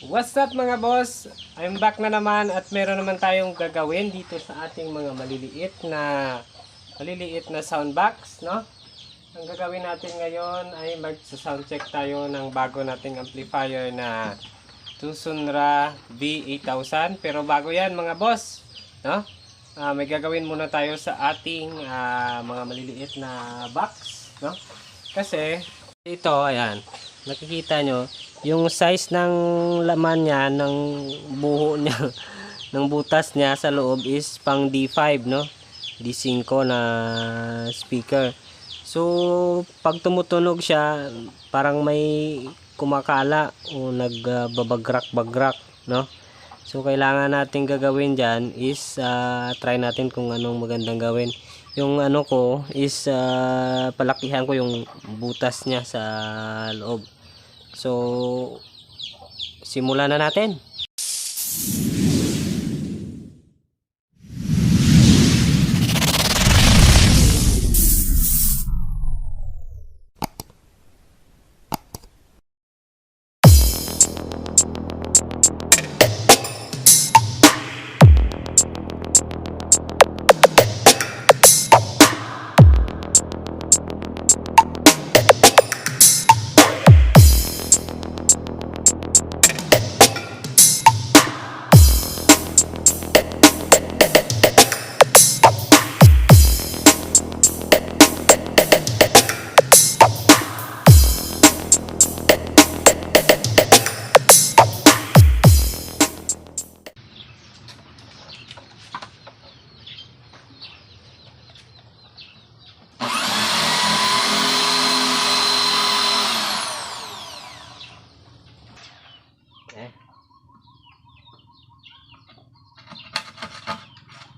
What's up mga boss? I'm back na naman at meron naman tayong gagawin dito sa ating mga maliliit na sound box, no? Ang gagawin natin ngayon ay mag-sound check tayo ng bago nating amplifier na Tusunra V8000. Pero bago yan mga boss, no? May gagawin muna tayo sa ating mga maliliit na box, no? Kasi ito, ayan, nakikita nyo yung size ng laman niya, ng buho niya ng butas niya sa loob is pang D5, no? D5 na speaker. So pag tumutunog siya, parang may kumakala o nagbabagrak-bagrak, no? So kailangan natin gagawin dyan is try natin kung anong magandang gawin. Yung ano ko is palakihan ko yung butas niya sa loob. So simulan na natin.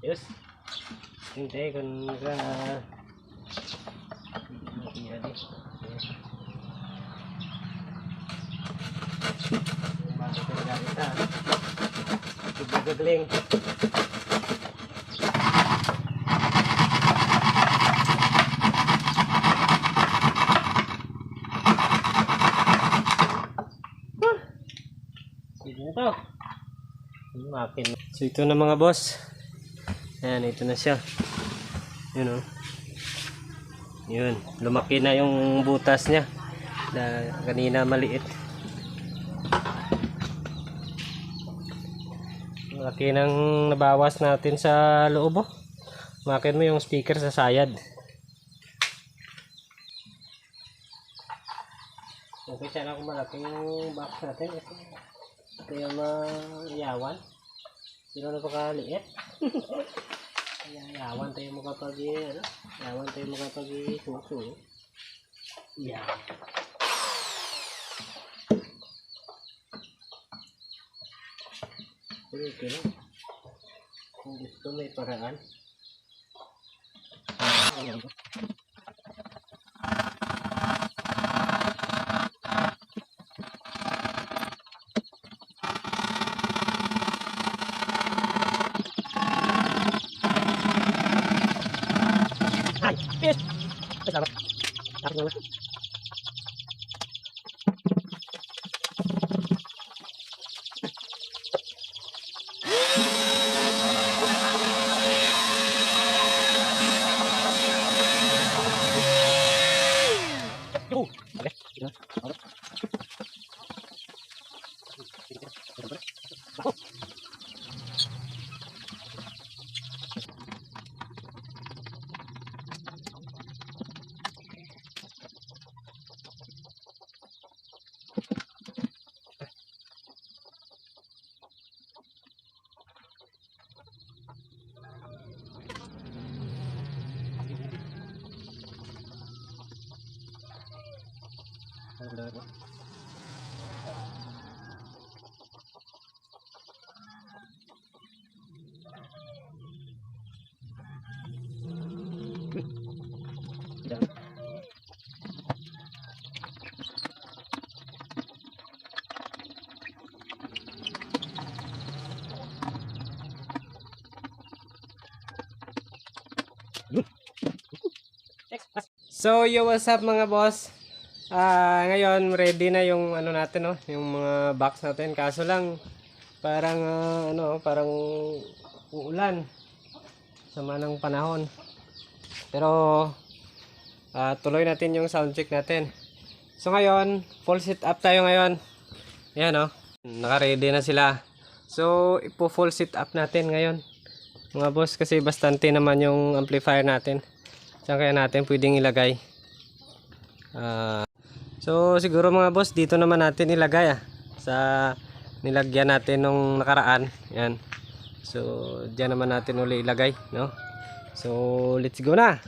Yes. Hindi kung ka gagaling. So ito na mga boss. Ayan, ito na siya. Yun o. Yun, lumaki na yung butas niya. Kanina maliit. Malaki nang nabawas natin sa loob. Makin mo yung speaker sa sayad. Okay siya na kung malaking box natin. Kaya mayawan. Sino na pakaliit? Yawan tayo mo kapag ano? Yawan tayo mo kapag suso. Yan. Okay lang. Kung gusto may paraan. Ayan. Yes. Salamat. Tapos na. Oh, okay. So, yo, what's up mga boss? Ngayon ready na yung ano natin, no, yung mga box natin. Kaso lang parang parang uulan. Sama ng panahon. Pero tuloy natin yung sound check natin. So ngayon, full set up tayo ngayon. Ayan, no. Naka-ready na sila. So ipo-full set up natin ngayon, mga boss, kasi bastante naman yung amplifier natin. Saan kaya natin pwedeng ilagay? So siguro mga boss, dito naman natin ilagay sa nilagyan natin nung nakaraan. Yan. So diyan naman natin uli ilagay, no? So let's go na.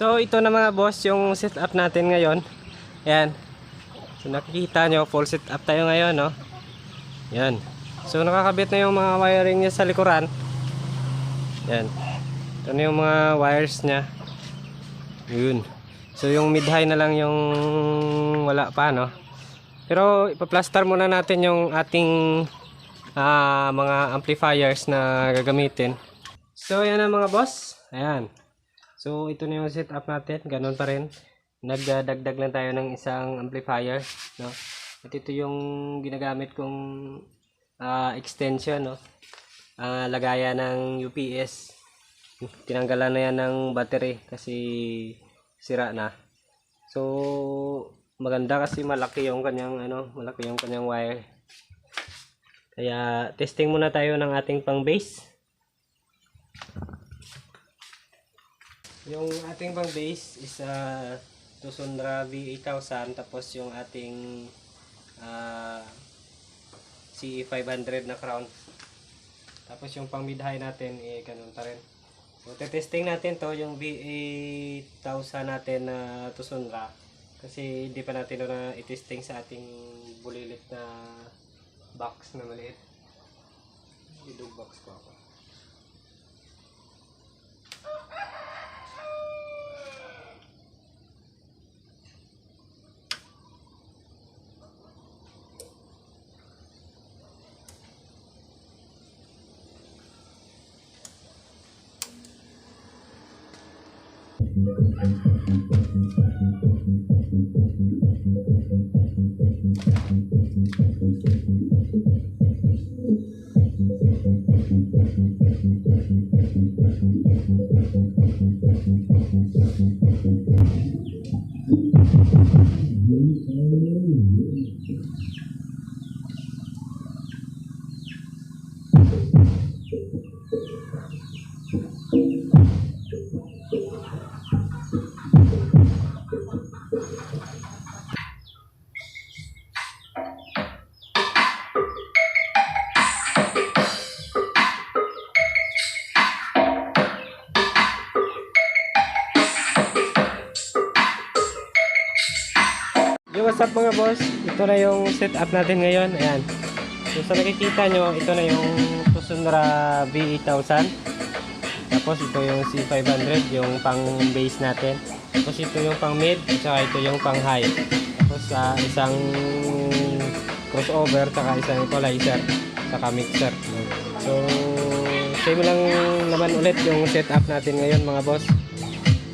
So ito na mga boss yung setup natin ngayon. Ayan. So nakikita nyo, full setup tayo ngayon, no? Ayan. So nakakabit na yung mga wiring niya sa likuran. Ayan. Ito na yung mga wires niya. Yun. So yung mid-high na lang yung wala pa, no? Pero ipa-plaster muna natin yung ating mga amplifiers na gagamitin. So ayan na mga boss. Ayan. So ito na yung setup natin, ganun pa rin. Nagdagdag lang tayo ng isang amplifier, no? At ito yung ginagamit kong extension, no? Lagayan ng UPS. Tinanggalan na yan ng battery kasi sira na. So maganda kasi malaki yung kanyang malaki yung kanyang wire. Kaya testing muna tayo ng ating pang base. Yung ating pang base is Tunog V8000, tapos yung ating CE500 na crown. Tapos yung pang mid high natin ganun pa rin. So testing natin to yung V8000 natin na Tunog, kasi hindi pa natin na i-testing sa ating bulilit na box na maliit. Idog box ko ako. What's up mga boss, ito na yung setup natin ngayon. Ayan. So sa nakikita nyo, ito na yung Tunog V8000. Tapos ito yung C500, yung pang base natin. Tapos ito yung pang mid, at saka ito yung pang high. Tapos isang crossover, saka isang equalizer, saka mixer. So same lang naman ulit yung setup natin ngayon mga boss.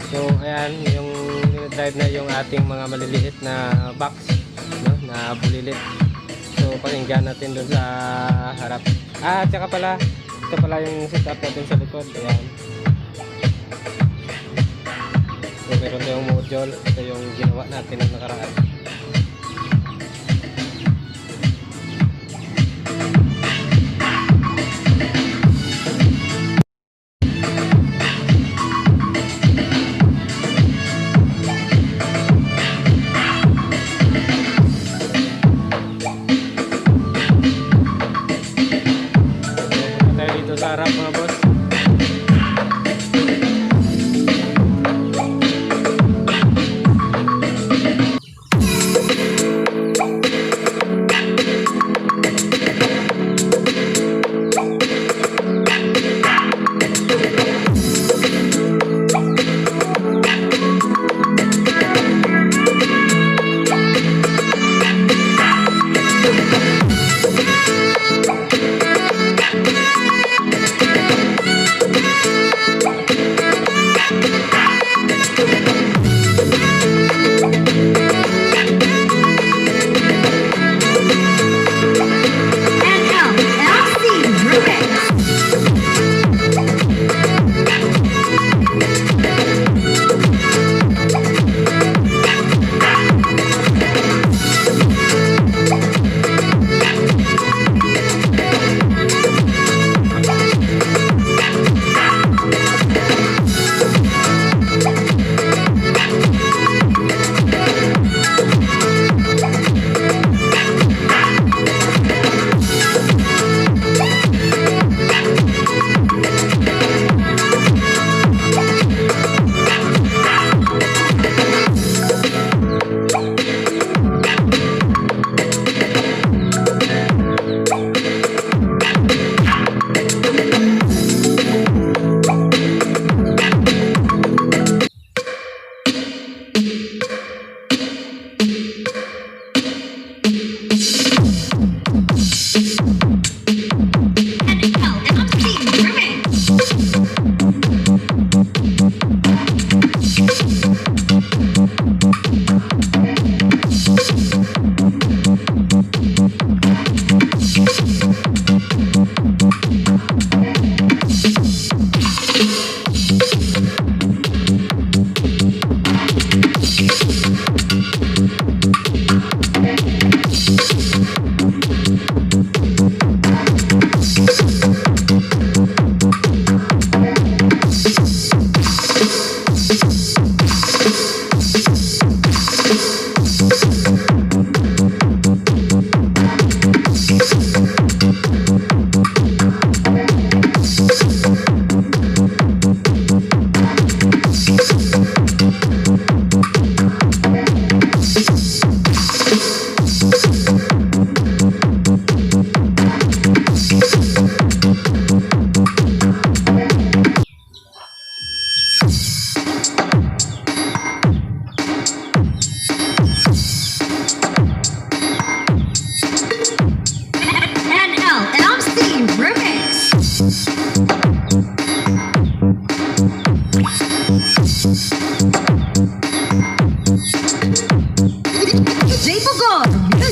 So ayan, yung drive na yung ating mga maliliit na box, no, na bulilit. So pakinggan natin doon sa harap. At saka pala, ito pala yung setup natin sa likod. Ayan. So meron tayong module. Ito yung ginawa natin ng nakaraan. Sa harap mga boss.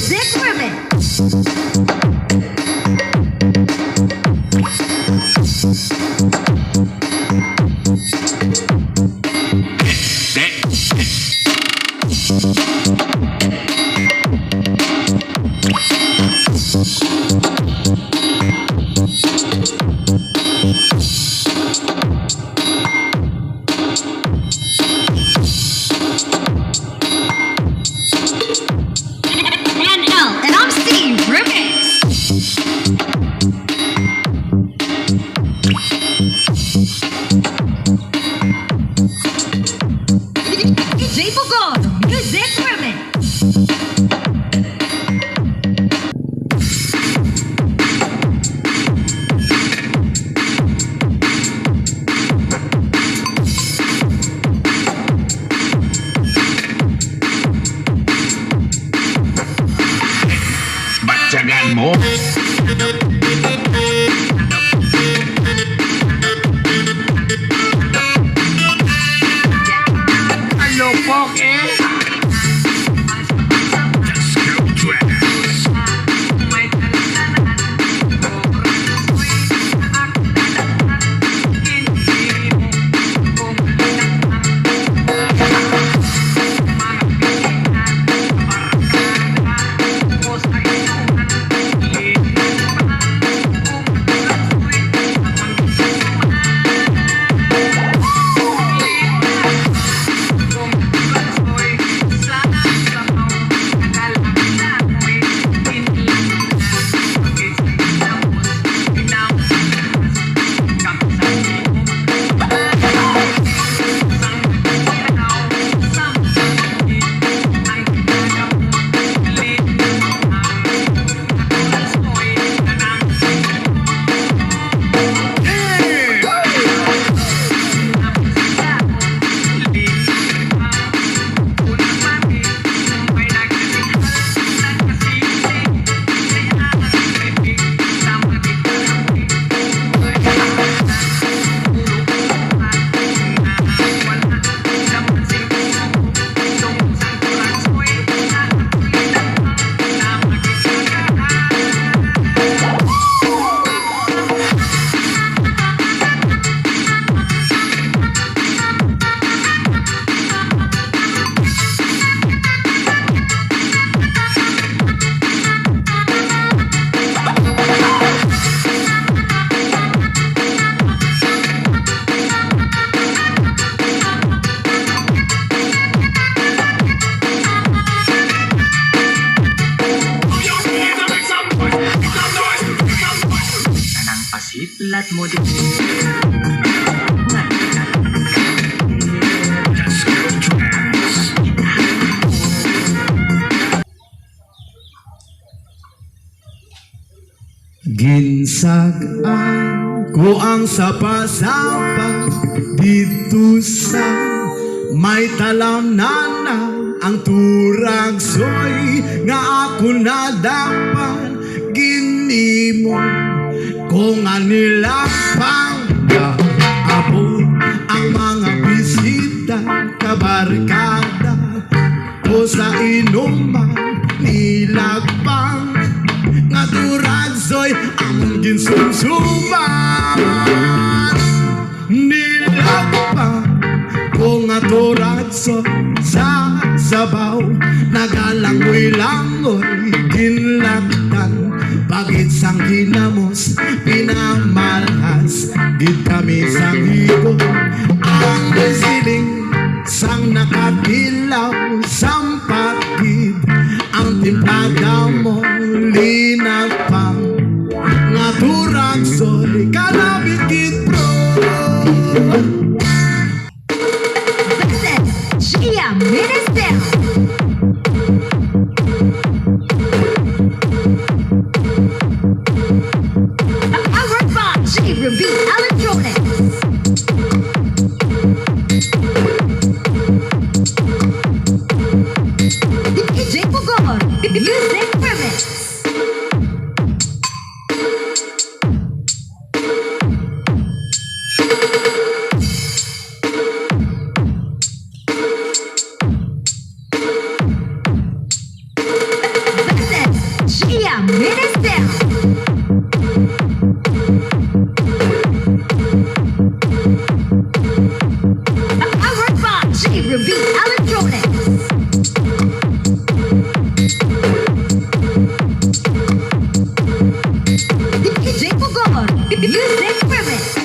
Music Remix. And I'm Steve Remix. DJ Bogz, Music Remix. Batyagan mo. Ano po, pasiplat mo din. Ginsagaan ko ang sapa-sapa dito sa may talamnanan ang turagsoy nga ako na dapat ginimo kung anila pang abot ang mga bisita kabarkada o sa inuman nilagpang nga turagsoy ang ginsumsuman nilagpang kung nga turagsoy sa sabaw nagalangoy-langoy ginlaktan bagit sang hinamos pinamalhas gid kami sang higo ang siling sang nakatilaw sampatid ang timplada mo linapang nga turagsoy kalabigit bro. Gia Minister. Powered by Grabe Electronics. DJ Bogz, Music Remix. Namiss powered by Grabe Electronics. DJ Bogz, music remix.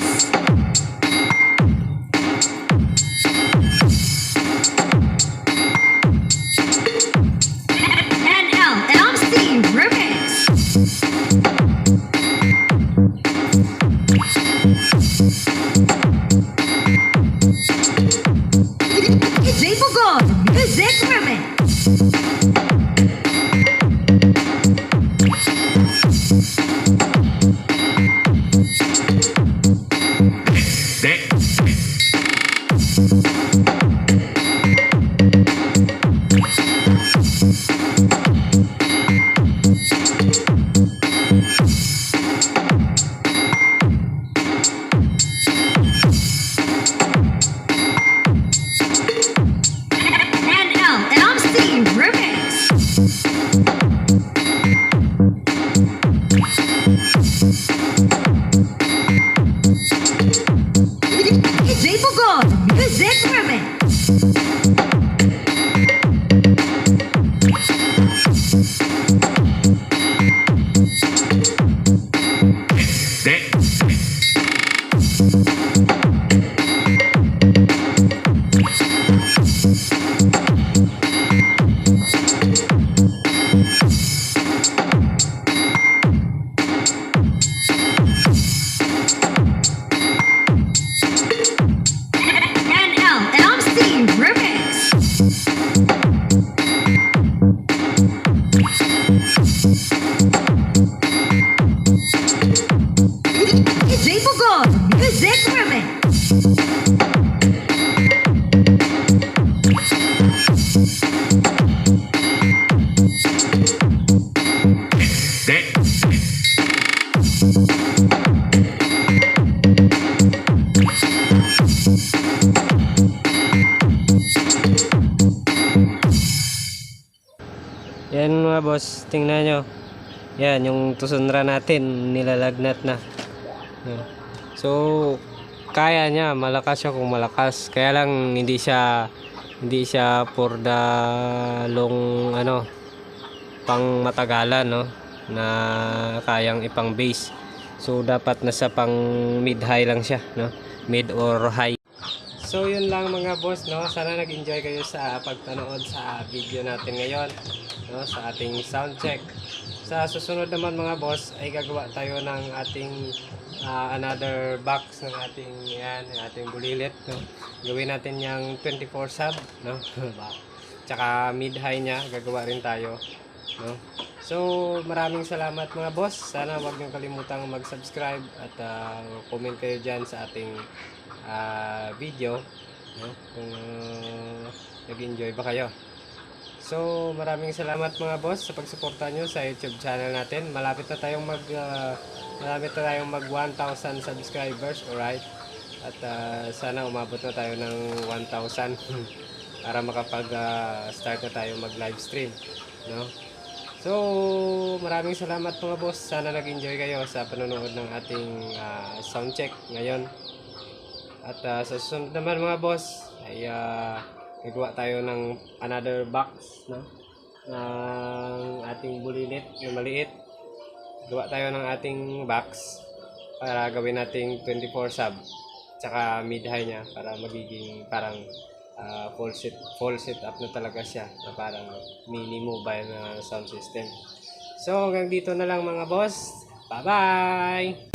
NLMC remix. DJ Bogz, music remix. NLMC remix. DJ Bogz, music remix. NLMC remix. DJ Bogz, music remix. Yan mga boss, tingnan nyo. Yan, yung tusunra natin, nilalagnat na. Yan. So, kaya niya, malakas siya kung malakas. Kaya lang, hindi siya for the long, pang matagalan, no? Na kayang ipang base. So, dapat nasa pang mid-high lang siya, no? Mid or high. So yun lang mga boss, no? Sana nag-enjoy kayo sa pagpanood sa video natin ngayon, no? Sa ating sound check. Sa susunod naman mga boss ay gagawa tayo ng ating another box ng ating bulilit, no? Gawin natin yung 24 sub, no? Tsaka mid-high niya gagawa rin tayo, no? So maraming salamat mga boss. Sana wag niyo kalimutang mag-subscribe at comment kayo diyan sa ating video, no? Kung nag-enjoy ba kayo. So maraming salamat mga boss sa pagsuporta nyo sa YouTube channel natin. Malapit na tayong mag 1,000 subscribers, alright? At sana umabot na tayo ng 1,000 para makapag start na tayo mag live stream, no? So maraming salamat mga boss. Sana nag-enjoy kayo sa panonood ng ating sound check ngayon. At sa susunod naman mga boss ay gagawa tayo ng another box, no? Ng ating bulilit na maliit. Gawa tayo ng ating box para gawin nating 24 sub tsaka mid-high niya para magiging parang full setup na talaga siya, na parang mini mobile na sound system. So hanggang dito na lang mga boss. Bye bye.